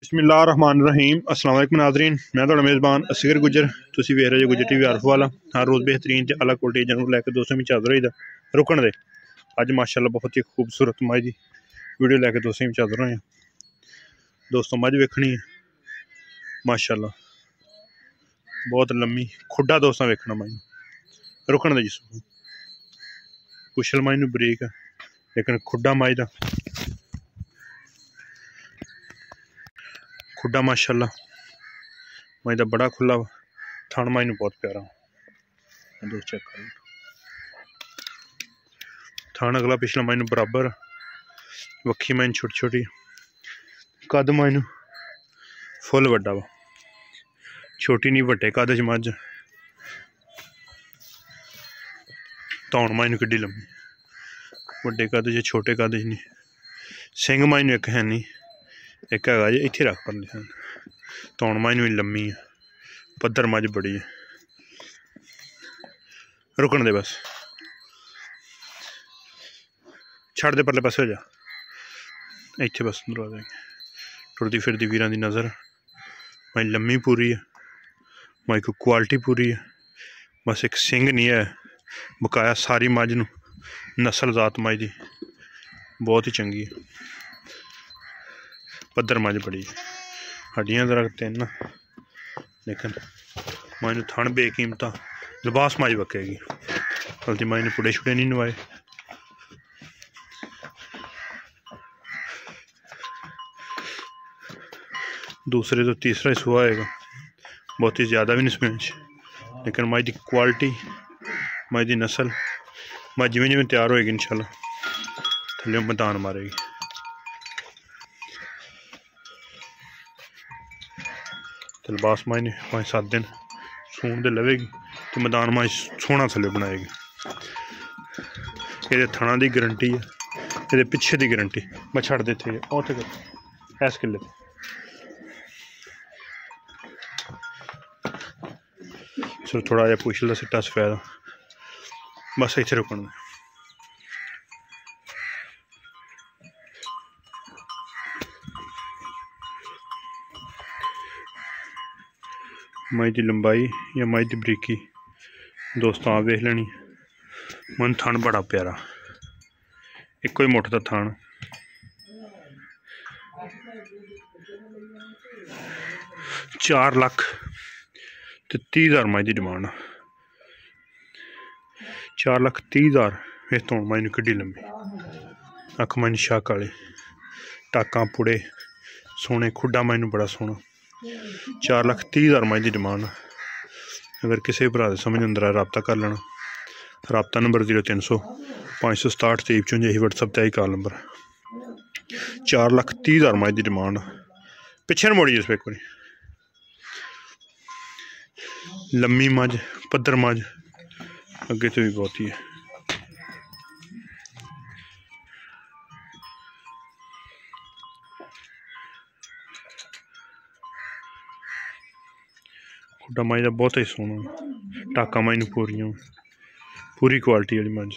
बिस्मिल्लाहिर्रहमानिर्रहीम अस्सलाम वालेकुम नाज़रीन, मैं तुहाडा मेज़बान असगर गुजर। तुसीं वेख रहे हो गुजर टीवी आरफ वाला। हर रोज़ बेहतरीन ते आला क्वालिटी जानवर लैके दोस्तों में हाज़र होईदा रुकण दे। अज माशाअल्लाह बहुत ही खूबसूरत मझ दी वीडियो लैके दोस्तों में हाज़र होए। दोस्तों मझ वेखनी है माशाअल्लाह बहुत लम्मी खुडा दोस्तों वेखना मझ रुकण दे जिस पुछल मझ नूं बरीक लेकिन खुडा मझ दा खुडा माशाअल्लाह मझ दा बड़ा खुला थन मझ नूं बहुत प्यारा दोस्त चेक करो। थन अगला पिछला मझ नूं बराबर वक्खी मझ छोटी छोटी कद मझ नूं फुल वड्डा वा छोटी नहीं वड्डे कद च मझ धौन मझ नूं किड्डी लम्मी वड्डे कद च छोटे कद च नहीं सिंग मझ नूं एक है नहीं एक है जी इत्थे रख पर धौन मझ नूं लम्मी है पद्धर मझ बड़ी है रुकण दे बस छड़ दे परले पासे हो जा इत्थे बस दरवाजा टुरदी फिरदी वीरां दी नज़र मझ लम्मी पूरी है मझ को क्वालिटी पूरी है बस एक सिंग नहीं है बकाया सारी मझ नूं नस्ल जात मझ दी बहुत ही चंगी है पद्धर मझ बड़ी हड्डियां दरख्त तीन लेकिन मझ नूं थन बेकीमता लिबास मझ वकेगी गलती मझ नूं पुड़े छुड़े नहीं नवाए। दूसरे तो तीसरा ही सुहा आएगा बहुत ही ज़्यादा भी नहीं स्पेंच लेकिन मझ की क्वालिटी मझ की नस्ल मझ जिमें जिमें तैयार होएगी इंशाल्लाह थल्ले मैदान मारेगी। तो लिबास मझ ने 5-7 दिन सून दे लवेगी तो मैदान मझ सोहना थल्ले बनाएगी। ये थना की गारंटी है ये पिछे की गारंटी मैं छड़ देते इस किले चलो थोड़ा जहा पुछल का सिट्टा सफेद बस इत्थे रुकण मझ की लंबाई या मझ की बरीकी दोस्तों आप वेख लेनी मन थन बड़ा प्यारा एको ही मुठ दा थन 4,30,000 मझ की डिमांड 4,30,000 इस तो मझ नूं किड्डी लम्बी अख मझ शक वाले टाकां पुड़े सोने खुडा मझ नूं बड़ा सोहना 4,30,000 मझ की डिमांड। अगर किसी भरा दे समझ अंदर रबता कर लेना रबता नंबर 0300 567 2354 यही व्हाट्सएप ते कॉल नंबर 4,30,000 मझ की डिमांड पिछे मुड़ी इस एक बारी लम्मी मझ पद्धर मझ अगे तो भी बहुत ही है। खुडा मझ का बहुत ही सोहना टाका मझ नूं पूरी क्वालिटी वाली मझ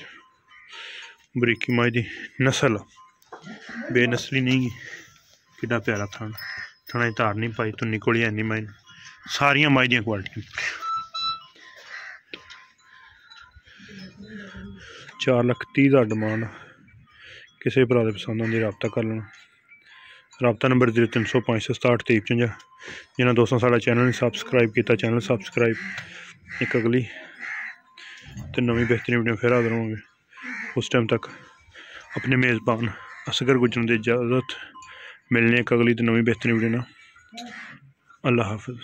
बरीकी मझ की नस्ल बेनस्ली नहीं कितना प्यारा थन थना धार नहीं पाई तुन्नी कोली है नहीं मझ सारिया मझ दी क्वालिटी 4,30,000 डिमांड किसी भरा दे पसंद आती रबता कर लेना रबता नंबर 0300 567 2354 जिन्होंने दोस्तों साड़ा चैनल नहीं सबसक्राइब किया चैनल सबसक्राइब एक अगली तो नवी बेहतरीन वीडियो फिर हाजिर होंगे उस टाइम तक अपने मेज़बान असगर गुजर की इजाज़त मिलने एक अगली तो नवी बेहतरीन वीडियो ना अल्लाह हाफिज़।